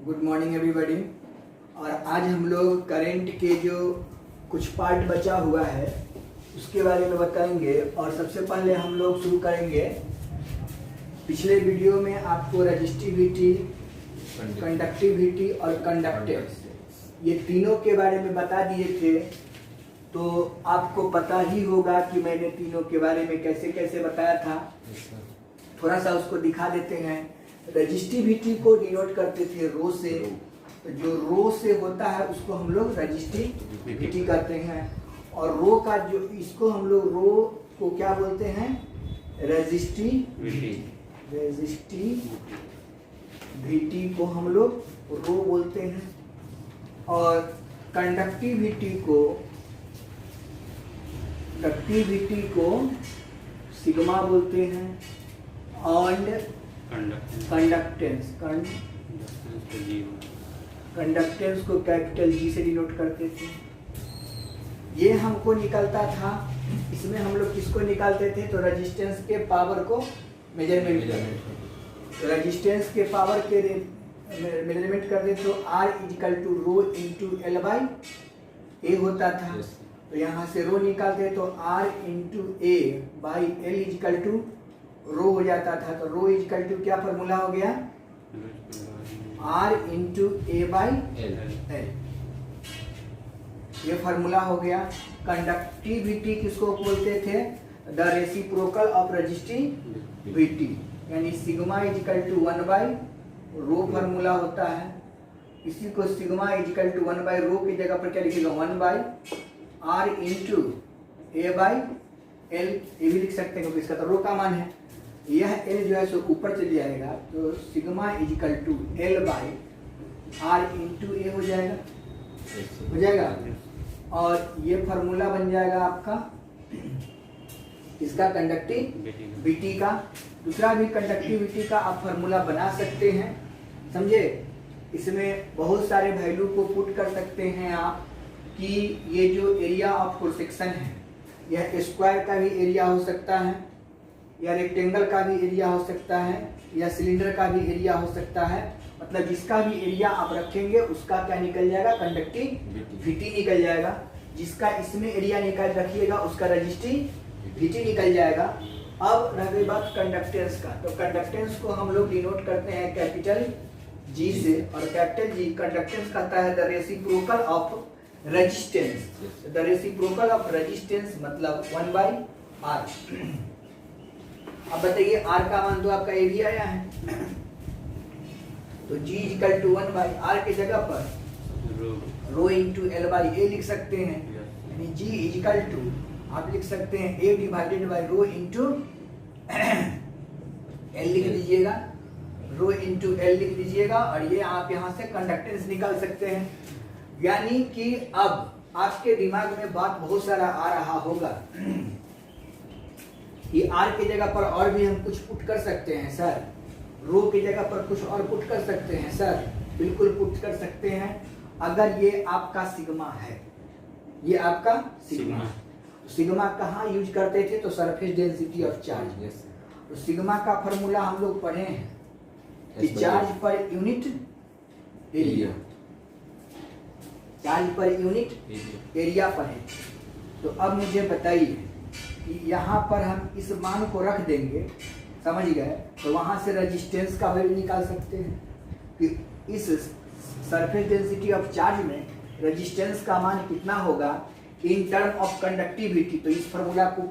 Good morning everybody. और आज हम लोग करंट के जो कुछ पार्ट बचा हुआ है उसके बारे में बताएंगे। और सबसे पहले हम लोग शुरू करेंगे, पिछले वीडियो में आपको रजिस्टिविटी, कंडक्टिविटी और कंडक्टेंस ये तीनों के बारे में बता दिए थे। तो आपको पता ही होगा कि मैंने तीनों के बारे में कैसे कैसे बताया था। थोड़ा सा उसको दिखा देते हैं। रजिस्टिविटी को डिनोट करते थे रो से, तो जो रो से होता है उसको हम लोग रजिस्टिविटी करते हैं। और रो का जो इसको हम लोग रो को क्या बोलते हैं, रजिस्टिविटी को हम लोग रो बोलते हैं। और कंडक्टिविटी को सिग्मा बोलते हैं। और कंडक्टेंस को कैपिटल जी से डिनोट करते थे। ये हमको निकलता था, इसमें हम लोग किसको निकालते थे, तो रेजिस्टेंस के पावर को मेजरमेंट करते थे। तो रेजिस्टेंस के पावर के मेजरमेंट करते तो R equal to rho into L by A होता था। तो यहाँ से रो निकालते तो R into A by L equal to rho हो जाता था। तो रो इक्वल टू क्या फॉर्मूला हो गया, R into A by L, ये फार्मूला हो गया। कंडक्टिविटी किसको बोलते थे, द रेसिप्रोकल ऑफ रजिस्टिविटी, यानी sigma equal to 1 by rho formula होता है। इसी को सिग्मा इक्वल टू 1 बाई रो की जगह पर क्या लिखेगा, 1 by R into A by L, ये भी लिख सकते हैं क्योंकि इसका तो रो का मान है। यह एल जो है सो ऊपर चले जाएगा, तो sigma equal to L by R into A हो जाएगा। और ये फार्मूला बन जाएगा आपका इसका कंडक्टिविटी का। दूसरा भी कंडक्टिविटी का आप फार्मूला बना सकते हैं, समझे। इसमें बहुत सारे वैल्यू को पुट कर सकते हैं आप कि ये जो एरिया ऑफ क्रॉस सेक्शन है, यह स्क्वायर का भी एरिया हो सकता है, या रेक्टेंगल का भी एरिया हो सकता है, या सिलेंडर का भी एरिया हो सकता है। मतलब जिसका भी एरिया आप रखेंगे उसका क्या निकल जाएगा, कंडक्टिविटी निकल जाएगा। जिसका इसमें एरिया निकाल रखिएगा उसका रजिस्टिविटी निकल जाएगा। अब रह गई बात कंडक्टेंस का। तो कंडक्टेंस को हम लोग डिनोट करते हैं कैपिटल जी से, और कैपिटल जी कंडक्टेंस कहता है the reciprocal of resistance. The reciprocal of resistance मतलब 1 बाई आर। अब बताइए R का मान तो आपका ए भी आया है, तो G equal to 1 by R की जगह पर rho into L by A लिख सकते हैं। यानी G इक्वल टू आप लिख सकते हैं A divided by rho into L लिख लीजिएगा, रो इंटू एल लिख लीजिएगा। और ये आप यहाँ से कंडक्टेंस निकाल सकते हैं। यानी कि अब आपके दिमाग में बात बहुत सारा आ रहा होगा कि R की जगह पर और भी हम कुछ पुट कर सकते हैं सर, रो की जगह पर कुछ और पुट कर सकते हैं सर। बिल्कुल पुट कर सकते हैं। अगर ये आपका सिग्मा है, ये आपका सिग्मा, तो सिग्मा कहाँ यूज करते थे, तो सरफेस डेंसिटी ऑफ चार्ज। तो सिग्मा का फॉर्मूला हम लोग पढ़े हैं कि charge per unit area, charge per unit area पढ़े। तो अब मुझे बताइए कि यहाँ पर हम इस मान को रख देंगे, समझ गए, तो वहाँ से रेजिस्टेंस का वैल्यू निकाल सकते हैं कि इस सरफेस डेंसिटी ऑफ चार्ज में रेजिस्टेंस का मान कितना होगा इन टर्म ऑफ कंडक्टिविटी। तो इस फार्मूला को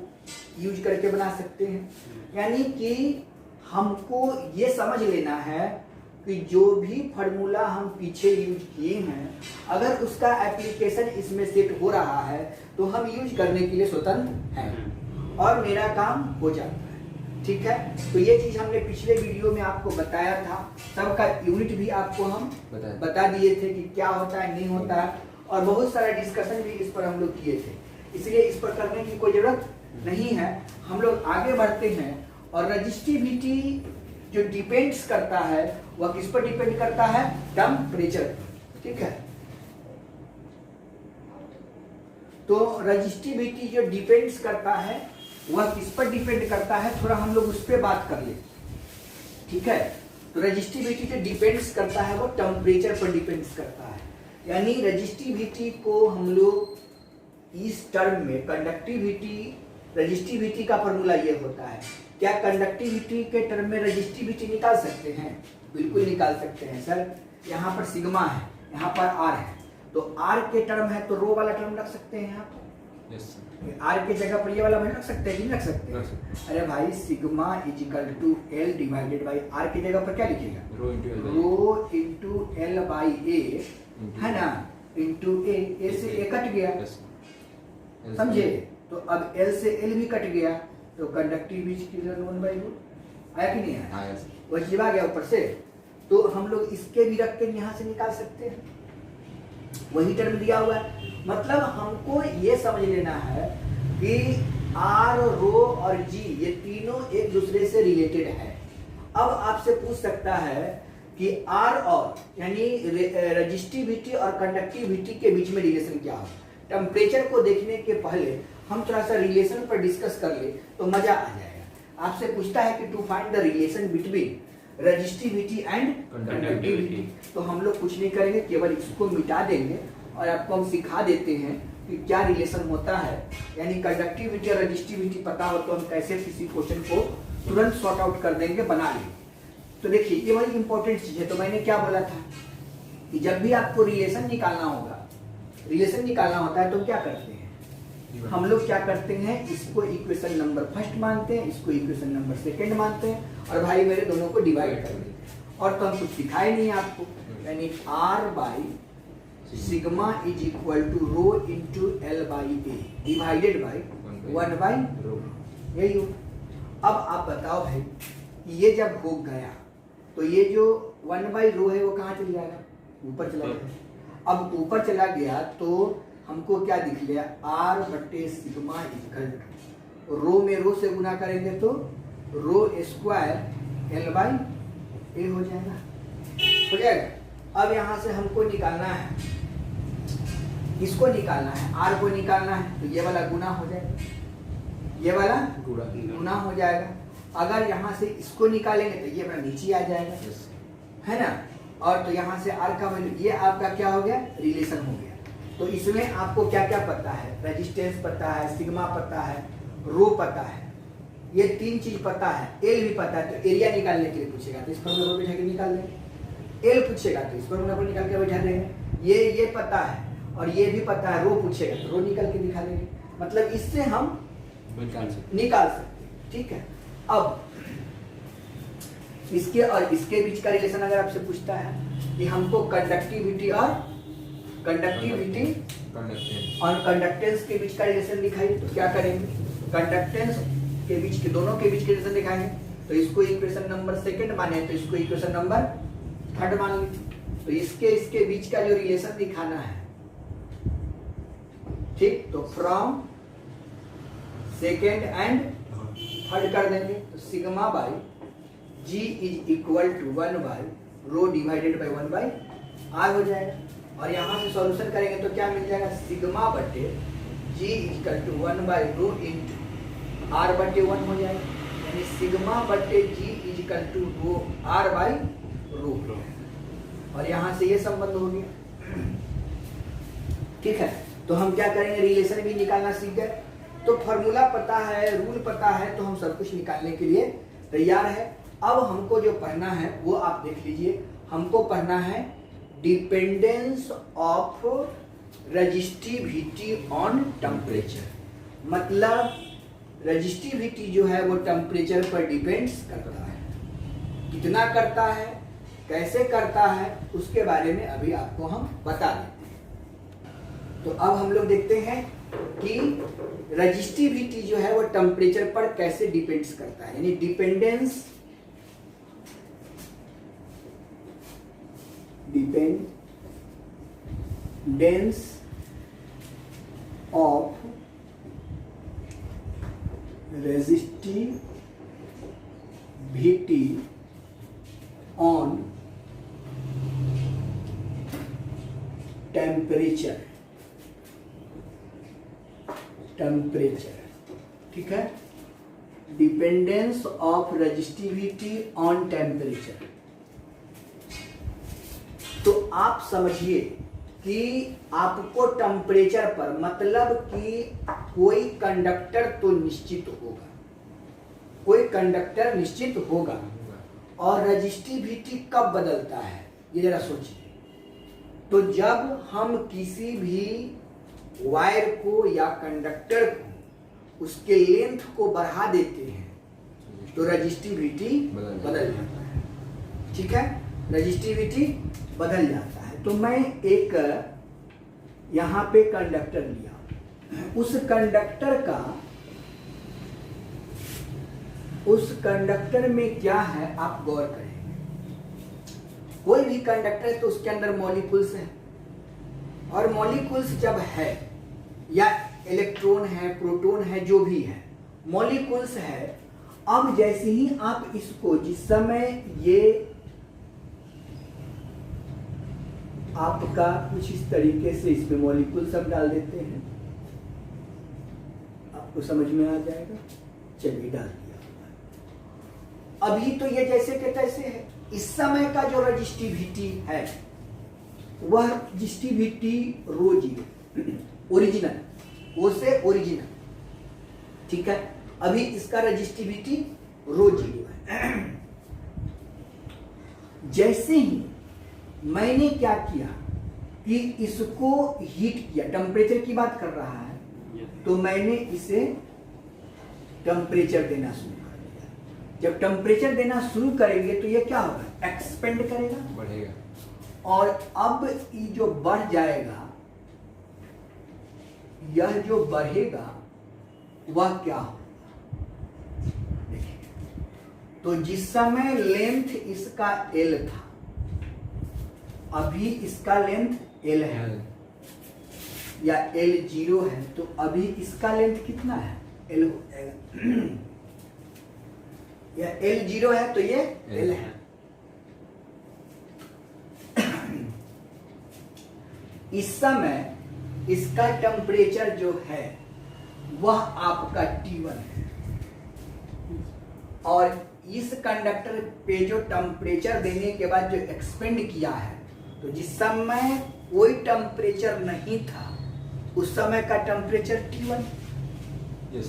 यूज करके बना सकते हैं। यानी कि हमको ये समझ लेना है कि जो भी फार्मूला हम पीछे यूज किए हैं, अगर उसका एप्लीकेशन इसमें सेट हो रहा है तो हम यूज करने के लिए स्वतंत्र हैं और मेरा काम हो जाता है। ठीक है, तो ये चीज हमने पिछले वीडियो में आपको बताया था। सबका यूनिट भी आपको हम बता दिए थे कि क्या होता है नहीं होता है, और बहुत सारा डिस्कशन भी इस पर हम लोग किए थे। इसलिए इस पर करने की कोई जरूरत नहीं है। हम लोग आगे बढ़ते हैं। और रजिस्टिविटी जो डिपेंड्स करता है वह किस पर डिपेंड करता है, टेम्परेचर। ठीक है, तो रजिस्टिविटी जो डिपेंड्स करता है वह किस पर डिपेंड करता है, थोड़ा हम लोग उस पर बात कर ले। ठीक है, तो रजिस्टिविटी पे डिपेंड्स करता है, वो टेम्परेचर पर डिपेंड्स करता है। यानी रजिस्टिविटी को हम लोग इस टर्म में रजिस्टिविटी का फॉर्मूला ये होता है। क्या कंडक्टिविटी के टर्म में रजिस्टिविटी निकाल सकते हैं? बिल्कुल निकाल सकते हैं सर। यहाँ पर सिग्मा है, यहाँ पर आर है, तो आर के टर्म है तो रो वाला टर्म रख सकते हैं यहाँ पर। Yes sir. आर के जगह पर ये वाला वैल्यू रख सकते हैं कि नहीं रख सकते हैं? अरे भाई sigma is equal to L divided by R की जगह पर क्या लिखिएगा? Rho into L by A, है ना, इंटू ए से ए कट गया, समझे? तो अब एल से एल भी कट गया, तो कंडक्टिविटी की 1/रूट आया कि नहीं आया? वो चीज आ गया ऊपर से। तो हम लोग इसके भी रख के यहाँ से निकाल सकते हैं, वही टर्म दिया हुआ है। मतलब हमको ये समझ लेना है कि आर, रो और जी ये तीनों एक दूसरे से रिलेटेड है। अब आपसे पूछ सकता है कि आर और यानी रजिस्टिविटी और कंडक्टिविटी के बीच में रिलेशन क्या हो। टेम्परेचर को देखने के पहले हम थोड़ा सा रिलेशन पर डिस्कस कर ले तो मजा आ जाएगा। आपसे पूछता है कि to find the relation between resistivity and conductivity, तो हम लोग कुछ नहीं करेंगे, केवल इसको मिटा देंगे और आपको हम सिखा देते हैं कि क्या रिलेशन होता है। यानी कंडक्टिविटी और रजिस्टिविटी पता हो तो हम कैसे किसी क्वेश्चन को तुरंत सॉर्ट आउट कर देंगे, बना लेंगे। तो देखिए ये वही इंपॉर्टेंट चीज है। तो मैंने क्या बोला था कि जब भी आपको रिलेशन निकालना होता है तो क्या करते हैं हम लोग? क्या करते हैं, इसको इक्वेशन नंबर फर्स्ट मानते हैं, इसको इक्वेशन नंबर सेकंड मानते हैं, और भाई मेरे दोनों को डिवाइड कर देते हैं। और तो हम कुछ सिखाए नहीं आपको, यानी R by sigma is equal to rho into L by A divided by 1/रो, यही हो। अब आप बताओ भाई, ये जब हो गया तो ये जो 1/रो है वो कहाँ चला जाएगा? ऊपर चला जाएगा। अब ऊपर चला गया तो हमको क्या दिख लिया? आर बटे सिग्मा इक्वल टू रो में रो से गुना करेंगे तो रो स्क्वायर एल बाई ए हो जाएगा। अब यहाँ से हमको निकालना है, इसको निकालना है, आर को निकालना है, तो ये वाला गुना हो जाएगा, ये वाला गुना हो जाएगा। अगर यहाँ से इसको निकालेंगे तो ये वाला नीचे आ जाएगा, है ना। और तो यहाँ से आर का वैल्यू, ये आपका क्या हो गया? रिलेशन हो गया। तो इसमें आपको क्या क्या पता है? रेजिस्टेंस पता है, सिग्मा पता है, रो पता है, ये तीन चीज पता है, एल भी पता है। तो एरिया निकालने के लिए पूछेगा तो इस फॉर्मूला पर बैठा के निकाल लेंगे। एल पूछेगा तो इस फॉर्मूला पर निकाल के बैठा देंगे। ये पता है और ये भी पता है। रो पूछेगा तो रो निकाल के दिखा देंगे। मतलब इससे हम निकाल सकते हैं, ठीक है। अब इसके और इसके बीच का रिलेशन अगर आपसे पूछता है कि हमको कंडक्टिविटी और कंडक्टेंस के बीच का रिलेशन दिखाइए, तो क्या करेंगे? कंडक्टेंस के बीच के दोनों के बीच के रिलेशन दिखाएंगे। तो इसको इक्वेशन नंबर सेकंड माने तो इसको इक्वेशन नंबर थर्ड मान लीजिए। तो इसके बीच का जो रिलेशन दिखाना है, ठीक, तो फ्रॉम सेकंड एंड थर्ड कर देंगे। तो sigma by G is equal to 1/रो डिवाइडेड बाई 1/r हो जाएगा। और यहाँ से सॉल्यूशन करेंगे तो क्या मिल जाएगा? सिग्मा बटे जी इक्वल टू 1/रो इंटू आर बटे 1 हो जाएगा। यानी सिग्मा बटे G equal to rho R by rho. और यहाँ से ये संबंध हो गया, ठीक है। तो हम क्या करेंगे? रिलेशन भी निकालना सीख गए। तो फॉर्मूला पता है, रूल पता है, तो हम सब कुछ निकालने के लिए तैयार है। अब हमको जो पढ़ना है वो आप देख लीजिए। हमको पढ़ना है dependence of resistivity on temperature. मतलब रजिस्टिविटी जो है वो टेम्परेचर पर डिपेंड्स करता है। कितना करता है, कैसे करता है, उसके बारे में अभी आपको हम बता देते हैं। तो अब हम लोग देखते हैं कि रजिस्टिविटी जो है वो टेम्परेचर पर कैसे डिपेंड्स करता है। यानी dependence of resistivity on temperature, ठीक है। Dependence of resistivity on temperature, तो आप समझिए कि आपको टेम्परेचर पर, मतलब कि कोई कंडक्टर तो निश्चित होगा, कोई कंडक्टर निश्चित होगा। और रजिस्टिविटी कब बदलता है ये जरा सोचिए। तो जब हम किसी भी वायर को या कंडक्टर को उसके लेंथ को बढ़ा देते हैं तो रजिस्टिविटी बदल जाता है। ठीक है, रजिस्टिविटी बदल जाता है। तो मैं एक यहाँ पे कंडक्टर लिया, उस कंडक्टर में क्या है आप गौर करेंगे। कोई भी कंडक्टर है तो उसके अंदर मॉलिक्यूल्स है, और मॉलिक्यूल्स जब है या इलेक्ट्रॉन है, प्रोटॉन है, जो भी है, मॉलिक्यूल्स है। अब जैसे ही आप इसको, जिस समय ये आपका कुछ इस तरीके से इसमें मॉलिक्यूल सब डाल देते हैं, आपको समझ में आ जाएगा। चलिए डाल दिया। अभी तो ये जैसे के तैसे है। इस समय का जो रजिस्टिविटी है वह रजिस्टिविटी रो जीरो, ओरिजिनल, वो से ओरिजिनल। ठीक है, अभी इसका रजिस्टिविटी रो जीरो है। जैसे ही मैंने क्या किया कि इसको हीट किया, टेम्परेचर की बात कर रहा है, तो मैंने इसे टेम्परेचर देना शुरू कर दिया। जब टेम्परेचर देना शुरू करेंगे तो ये क्या होगा, एक्सपेंड करेगा, बढ़ेगा। और अब ये जो बढ़ जाएगा, यह जो बढ़ेगा वह क्या होगा, देखिए। तो जिस समय लेंथ इसका L था, अभी इसका लेंथ L है या L0 है, तो अभी इसका लेंथ कितना है, L हो जाएगा। या L0 है तो ये L है। इस समय इसका टेम्परेचर जो है वह आपका T1 है, और इस कंडक्टर पे जो टेम्परेचर देने के बाद जो एक्सपेंड किया है, तो जिस समय कोई टेम्परेचर नहीं था उस समय का टेम्परेचर T1। yes,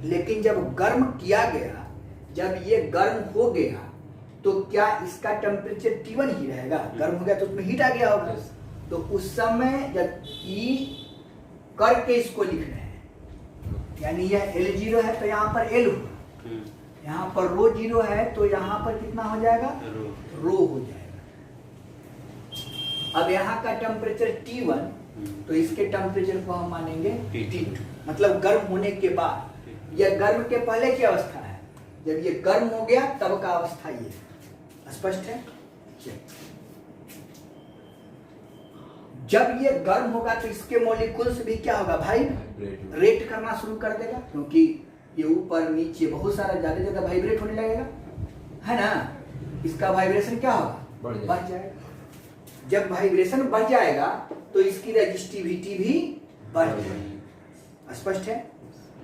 लेकिन जब गर्म किया गया, जब ये गर्म हो गया, तो क्या इसका टेम्परेचर T1 ही रहेगा? गर्म हो गया तो उसमें हीट आ गया होगा। yes. तो उस समय जब E करके इसको लिख रहे हैं, यानी यह L0 है तो यहाँ पर L होगा, यहाँ पर रो जीरो है तो यहाँ पर कितना हो जाएगा, रो हो जाएगा। अब यहाँ का टेम्परेचर T1, तो इसके टेम्परेचर को हम मानेंगे T2, मतलब गर्म होने के बाद। यह गर्म के पहले की अवस्था है, जब ये गर्म हो गया तब का अवस्था ये है। स्पष्ट है? जब ये गर्म होगा तो इसके मॉलिक्यूल्स भी क्या होगा भाई, वाइब्रेट करना शुरू कर देगा, क्योंकि ये ऊपर नीचे बहुत सारा ज्यादा वाइब्रेट होने लगेगा, है ना। इसका वाइब्रेशन क्या होगा, बढ़ जाएगा। जब वाइब्रेशन बढ़ जाएगा तो इसकी रजिस्टिविटी भी बढ़ जाएगी। स्पष्ट है?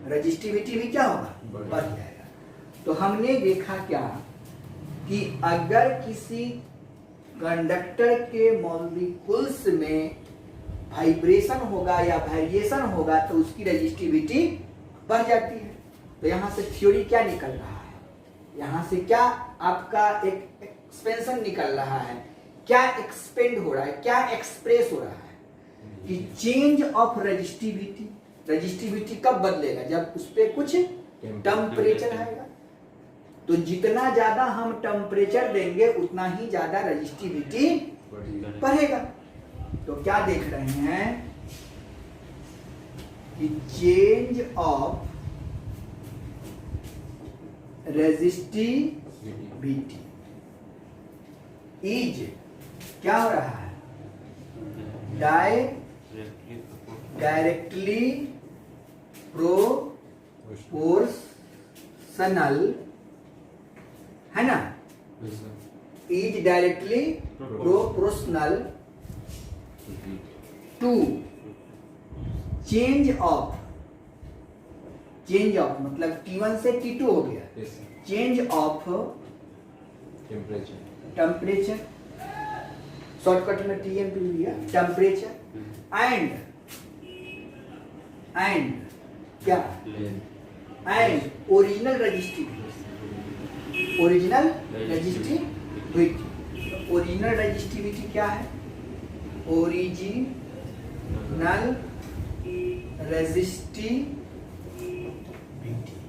रजिस्टिविटी भी क्या होगा, बढ़ जाएगा। तो हमने देखा क्या कि अगर किसी कंडक्टर के मॉलिक्यूल्स में वाइब्रेशन होगा या वेरिएशन होगा तो उसकी रजिस्टिविटी बढ़ जाती है। तो यहाँ से थ्योरी क्या निकल रहा है, यहाँ से क्या आपका एक एक्सपेंशन निकल रहा है, क्या एक्सपेंड हो रहा है, क्या एक्सप्रेस हो रहा है कि चेंज ऑफ रजिस्टिविटी। रजिस्टिविटी कब बदलेगा, जब उस पर कुछ टेम्परेचर आएगा। तो जितना ज्यादा हम टेम्परेचर देंगे उतना ही ज्यादा रजिस्टिविटी बढ़ेगा। तो क्या देख रहे हैं कि चेंज ऑफ रेजिस्टिविटी इज क्या हो रहा है, डायरेक्टली प्रोपोर्शनल, है ना, is directly proportional to change of मतलब T1 से T2 हो गया, चेंज ऑफ टेम्परेचर। शॉर्टकट में TMP लिया, टेम्परेचर एंड क्या and original resistivity. Original resistivity, original resistivity क्या है? ओरिजिनल रजिस्टिविटी,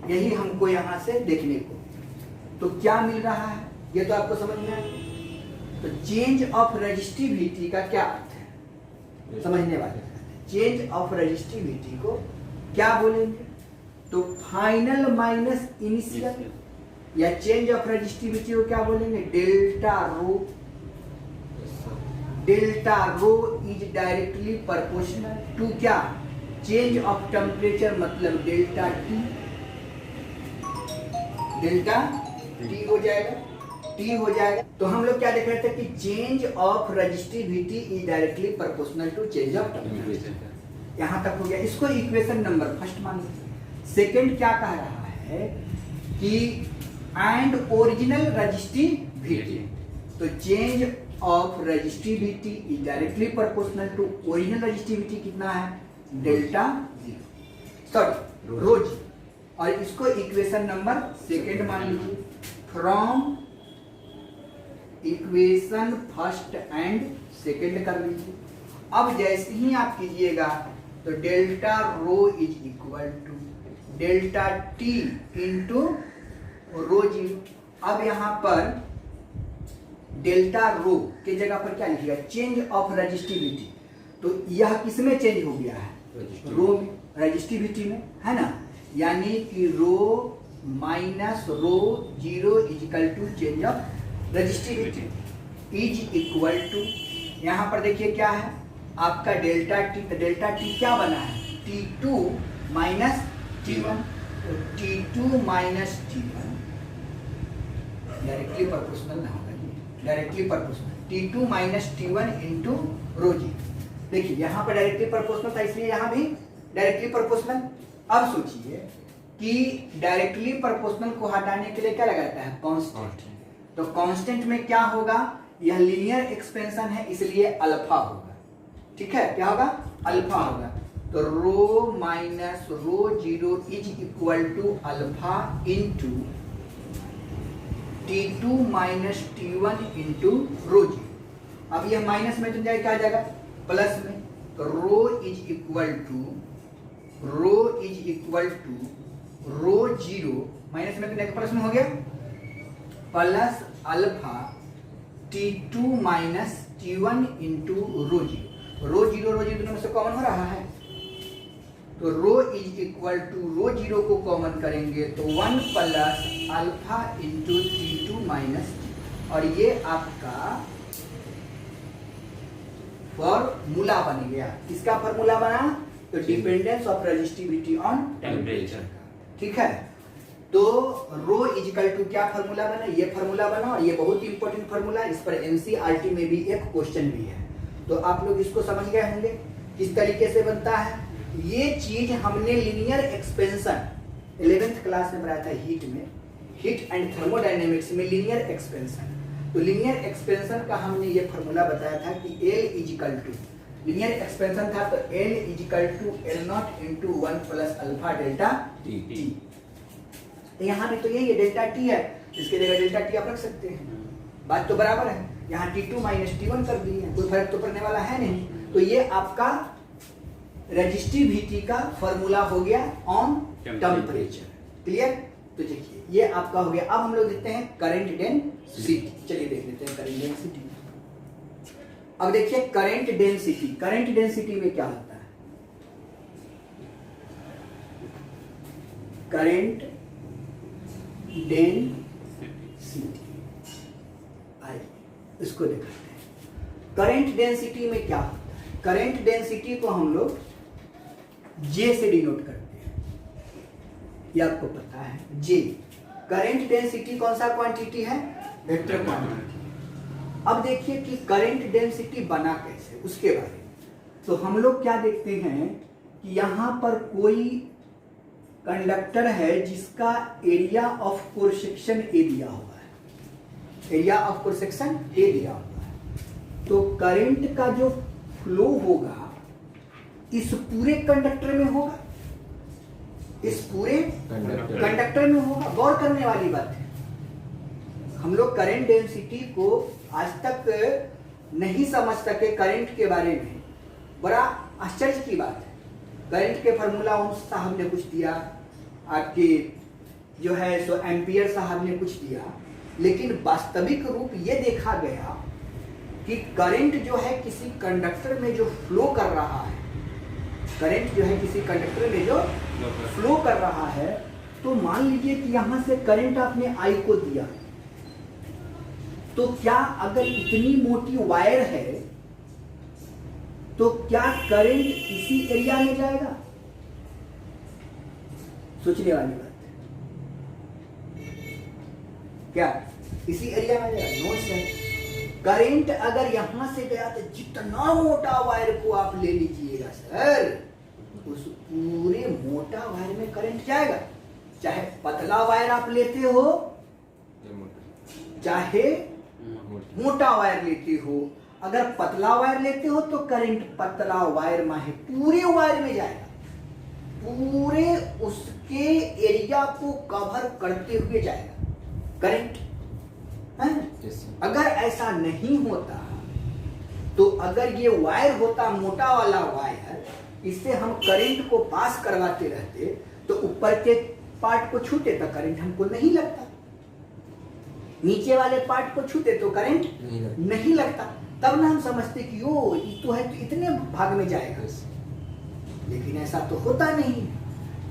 यही हमको यहां से देखने को। तो क्या मिल रहा है ये तो आपको समझ में आया। तो चेंज ऑफ रजिस्टिविटी का क्या अर्थ है समझने वाले। चेंज ऑफ रजिस्टिविटी को क्या बोलेंगे? तो फाइनल माइनस इनिशियल, या चेंज ऑफ रजिस्टिविटी को क्या बोलेंगे? Delta rho. Delta rho is directly proportional to क्या? चेंज ऑफ टेम्परेचर, मतलब डेल्टा टी। डेल्टा टी हो जाएगा, टी हो जाएगा। तो हम लोग क्या देख रहे थे कि change of resistivity is directly proportional to change of temperature. यहां तक हो गया। इसको इक्वेशन नंबर फर्स्ट मान लीजिए। सेकेंड क्या कह रहा है कि एंड ओरिजिनल रजिस्टिविटी, तो change of resistivity is directly proportional to original resistivity कितना है? Delta sorry rho. और इसको इक्वेशन नंबर सेकेंड मान लीजिए। From equation first and second कर लीजिए। अब जैसे ही आप कीजिएगा तो delta rho is equal to delta T into rho zero. अब यहां पर डेल्टा रो के जगह पर क्या लिखिएगा? Change of resistivity. तो यह किसमें चेंज हो गया है? रो में, रजिस्टिविटी में, है ना। यानी कि rho minus rho zero is equal to change of resistivity is equal to, यहां पर देखिए क्या है आपका डेल्टा टी। तो डेल्टा टी क्या बना है? T2 minus T1। T2 minus T1 directly proportional ना होगा, directly proportional. T2 minus T1 into rho जी। देखिए यहाँ पर डायरेक्टली प्रोपोर्शनल था, इसलिए यहाँ भी डायरेक्टली प्रोपोर्शनल। अब सोचिए कि डायरेक्टली प्रोपोर्शनल को हटाने के लिए क्या लगाता है? कांस्टेंट। तो कांस्टेंट में क्या होगा? यह लीनियर एक्सपेंशन है, इसलिए अल्फा होगा। ठीक है, क्या होगा? अल्फा होगा। तो rho minus rho zero is equal to alpha into T2 minus T1 into rho zero. अब यह माइनस में तो जाए क्या आ जाएगा? प्लस में। तो rho is equal to rho zero minus में तो जाएगा प्लस में हो गया, plus alpha T2 minus T1 into rho zero. Rho zero दोनों में से कॉमन हो रहा है, तो rho is equal to rho zero को कॉमन करेंगे तो 1 plus alpha into T2 minus, और ये आपका फॉर्मूला बन गया। किसका फॉर्मूला बना? तो dependence of resistivity on temperature. ठीक है, तो रो इजिकल टू क्या फॉर्मूला बना? ये फॉर्मूला बना, और ये बहुत इंपॉर्टेंट फॉर्मूला। इस पर एनसीईआरटी में भी एक क्वेश्चन भी है, तो आप लोग इसको समझ गए होंगे किस तरीके से बनता है। ये चीज हमने लीनियर एक्सपेंशन 11th क्लास में पढ़ाया था, हीट में, हीट एंड थर्मोडायनेमिक्स में लीनियर एक्सपेंशन। तो लीनियर एक्सपेंशन का हमने ये फॉर्मूला बताया था कि L is equal to, linear expansion था तो L is equal to L naught into 1 plus alpha delta T. तो यहाँ भी तो यही है, डेल्टा टी है, इसके जगह डेल्टा टी आप रख सकते हैं, बात तो बराबर है। यहाँ T2 माइनस T1 कर दिए, कोई फर्क तो पड़ने वाला है नहीं। तो ये आपका रजिस्टिविटी का फॉर्मूला हो गया ऑन टेम्परेचर। क्लियर? तो देखिए ये आपका हो गया। अब हम लोग देखते हैं करंट डेंसिटी। चलिए देख लेते हैं करंट डेंसिटी। अब देखिए करंट डेंसिटी, करंट डेंसिटी में क्या होता है? करंट डेंसिटी, आइए इसको देखते हैं। करंट डेंसिटी में क्या होता है? करंट डेंसिटी को हम लोग J से डिनोट करते हैं, ये आपको पता है। J करंट डेंसिटी कौन सा क्वांटिटी है? Vector quantity. अब देखिए कि करंट डेंसिटी बना कैसे, उसके बारे में। तो हम लोग क्या देखते हैं कि यहां पर कोई कंडक्टर है जिसका area of core section A दिया हुआ है, area of core section A दिया हुआ है। तो करंट का जो फ्लो होगा इस पूरे कंडक्टर में होगा, इस पूरे कंडक्टर में होगा। गौर करने वाली बात है, हम लोग करंट डेंसिटी को आज तक नहीं समझ सके करंट के बारे में, बड़ा आश्चर्य की बात है। करंट के फार्मूला ओम्स साहब ने कुछ दिया, आपके जो है सो एम्पियर साहब ने कुछ दिया, लेकिन वास्तविक रूप ये देखा गया कि करंट जो है किसी कंडक्टर में जो फ्लो कर रहा है, करंट जो है किसी कंडक्टर में जो फ्लो कर रहा है, तो मान लीजिए कि यहां से करंट आपने आई को दिया, तो क्या अगर इतनी मोटी वायर है तो क्या करंट इसी एरिया में जाएगा? सोचने वाली बात है, क्या इसी एरिया में जाएगा? नो सर, करंट अगर यहां से गया तो जितना मोटा वायर को आप ले लीजिएगा सर, उस पूरे मोटा वायर में करंट जाएगा। चाहे पतला वायर आप लेते हो, चाहे मोटा वायर लेते हो, अगर पतला वायर लेते हो तो करंट पतला वायर में है, पूरे वायर में जाएगा, पूरे उसके एरिया को कवर करते हुए जाएगा करंट। अगर ऐसा नहीं होता तो अगर ये वायर होता मोटा वाला वायर, इससे हम करंट को पास करवाते रहते तो ऊपर के पार्ट को छूते तो करंट हमको नहीं लगता, नीचे वाले पार्ट को छूते तो करंट नहीं लगता। तब ना हम समझते कि ओ ये तो है, तो इतने भाग में जाएगा, लेकिन ऐसा तो होता नहीं।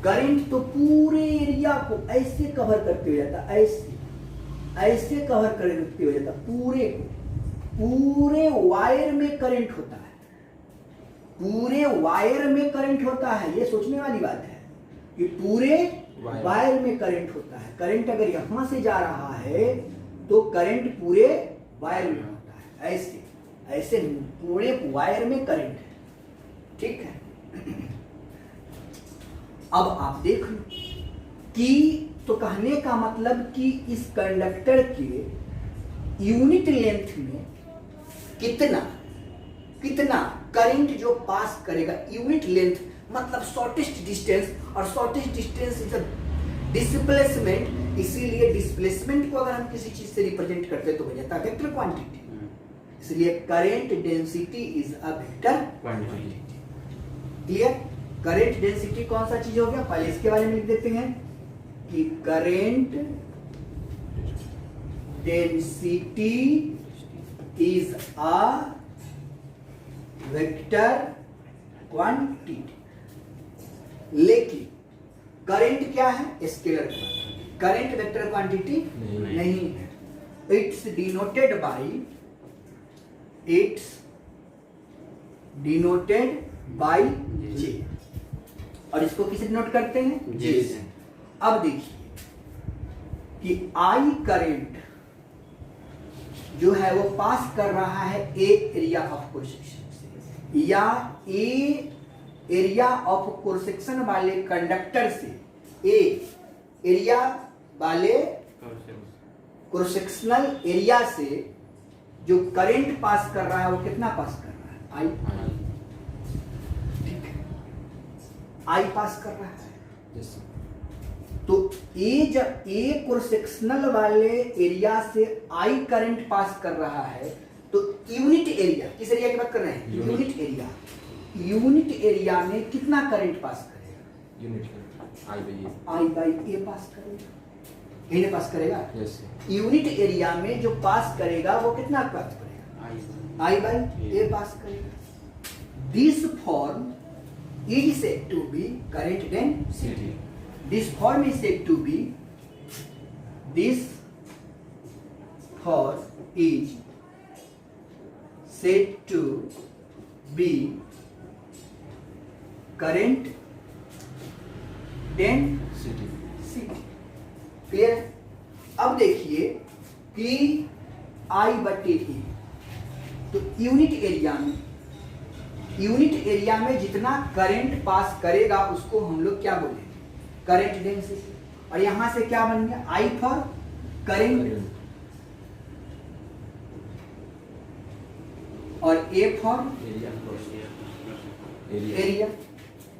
करंट तो पूरे एरिया को ऐसे कवर करते हुए जाता, ऐसे कवर करते हुए जाता, पूरे को, पूरे वायर में करंट होता है, पूरे वायर में करंट होता है। ये सोचने वाली बात है कि पूरे वायर में करंट होता है। करंट अगर यहां से जा रहा है तो करंट पूरे वायर में होता है, ऐसे ऐसे पूरे वायर में करंट है, ठीक है। अब आप देख लो कि तो कहने का मतलब कि इस कंडक्टर के यूनिट लेंथ में कितना कितना करंट जो पास करेगा, यूनिट लेंथ मतलब शॉर्टेस्ट डिस्टेंस, और शॉर्टेस्ट डिस्टेंस इज डिस्प्लेसमेंट। इसीलिए डिस्प्लेसमेंट को अगर हम किसी चीज से रिप्रेजेंट करते हैं तो हो जाता है वेक्टर क्वांटिटी। इसलिए current density is a vector quantity. Clear? Current density कौन सा चीज हो गया, पहले इसके बारे में लिख देते हैं कि current density is a vector quantity. लेकिन करंट क्या है, scalar quantity. Current vector quantity नहीं है। इट्स डिनोटेड बाय जे, और इसको किसे डिनोट करते हैं, जे से। अब देखिए कि आई करंट जो है वो पास कर रहा है ए एरिया ऑफ क्रॉस सेक्शन से, या ए एरिया ऑफ क्रॉस सेक्शन वाले कंडक्टर से, ए एरिया वाले क्रॉस सेक्शनल एरिया से जो करंट पास कर रहा है वो कितना पास कर रहा है, आई। ठीक है, आई पास कर रहा है। तो ए क्रॉस सेक्शनल वाले एरिया से आई करंट पास कर रहा है, तो यूनिट एरिया, किस एरिया की बात कर रहे हैं, यूनिट एरिया। यूनिट एरिया में कितना करंट पास करेगा, unit I by A pass करेगा, ए पास करेगा। यूनिट एरिया में जो पास करेगा वो कितना पास करेगा, आई बाई ए पास करेगा। This form is said to be current density. This form is said to be, this form is said to be current density। Clear? अब देखिए कि आई बटे ए, तो यूनिट एरिया में जितना करंट पास करेगा उसको हम लोग क्या बोले, करंट डेंसिटी। और यहां से क्या बन गया, आई फॉर करंट। और ए फॉर एरिया।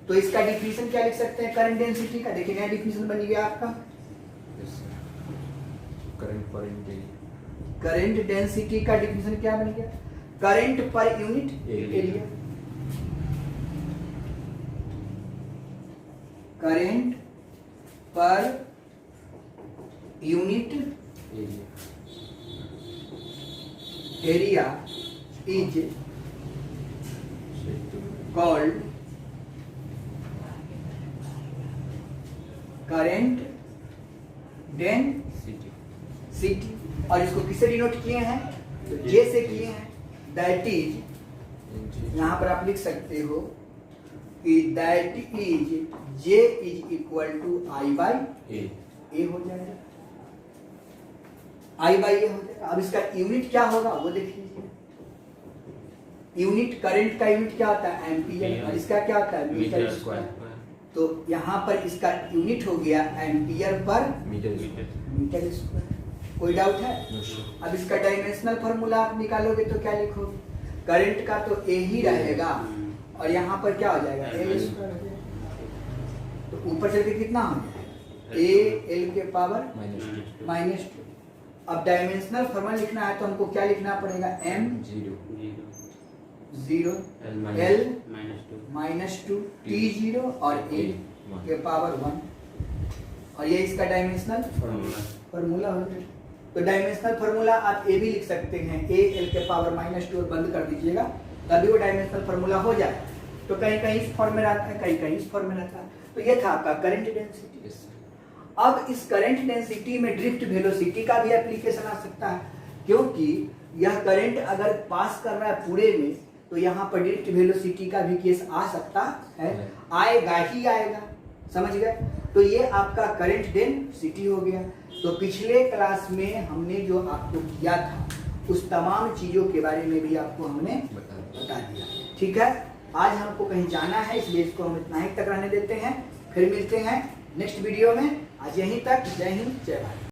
तो इसका डिफिनीशन क्या लिख सकते हैं करंट डेंसिटी का? देखिए नया डिफिनीशन बन गया आपका, करंट डेंसिटी का डिफिनीशन क्या बन गया? Current per unit area. Current per unit area is called current density. और इसको किससे डिनोट किए हैं? तो जे से किए हैं। दैट इज, यहां पर आप लिख सकते हो कि that is J is equal to I by A हो जाएगा, आई बाई ए हो जाएगा। अब इसका यूनिट क्या होगा वो देख लीजिए। यूनिट, करंट का यूनिट क्या होता है? एम्पियर। और इसका क्या होता है? Metre square. तो यहाँ पर इसका यूनिट हो गया एम्पियर पर मीटर स्क्वायर। कोई डाउट है? अब इसका डायमेंशनल फार्मूला आप निकालोगे तो क्या लिखोगे? करंट का तो ए ही रहेगा और यहाँ पर क्या हो जाएगा? एल स्क्वायर हो जाएगा। तो ऊपर चल के कितना हो जाएगा? ए एल के पावर -2। अब डायमेंशनल फार्मूला लिखना है तो हमको क्या लिखना पड़ेगा? एम 0 एल -2 टी 0 और ए के पावर 1। और ये इसका डायमेंशनल फार्मूला हो गया। तो डायमेंशनल फार्मूला आप ए भी लिख सकते हैं, ए एल के पावर -2 और बंद कर दीजिएगा तभी वो डायमेंशनल फार्मूला हो जाए। तो कहीं कहीं इस फॉर्म में रहता है, कहीं कहीं इस फॉर्म में रहता है। तो ये था आपका करंट डेंसिटी। अब इस करंट डेंसिटी में ड्रिफ्ट वेलोसिटी का भी एप्लीकेशन आ सकता है, क्योंकि यह करंट अगर पास कर रहा है पूरे में तो यहाँ पर ड्रिफ्ट वेलोसिटी का भी केस आ सकता है, आएगा ही आएगा। समझ गए? तो ये आपका करंट डेंसिटी हो गया। तो पिछले क्लास में हमने जो आपको किया था उस तमाम चीजों के बारे में भी आपको हमने बता दिया। ठीक है, आज हमको कहीं जाना है इसलिए इसको हम इतना ही तक रहने देते हैं। फिर मिलते हैं नेक्स्ट वीडियो में। आज यहीं तक। जय हिंद, जय भारत।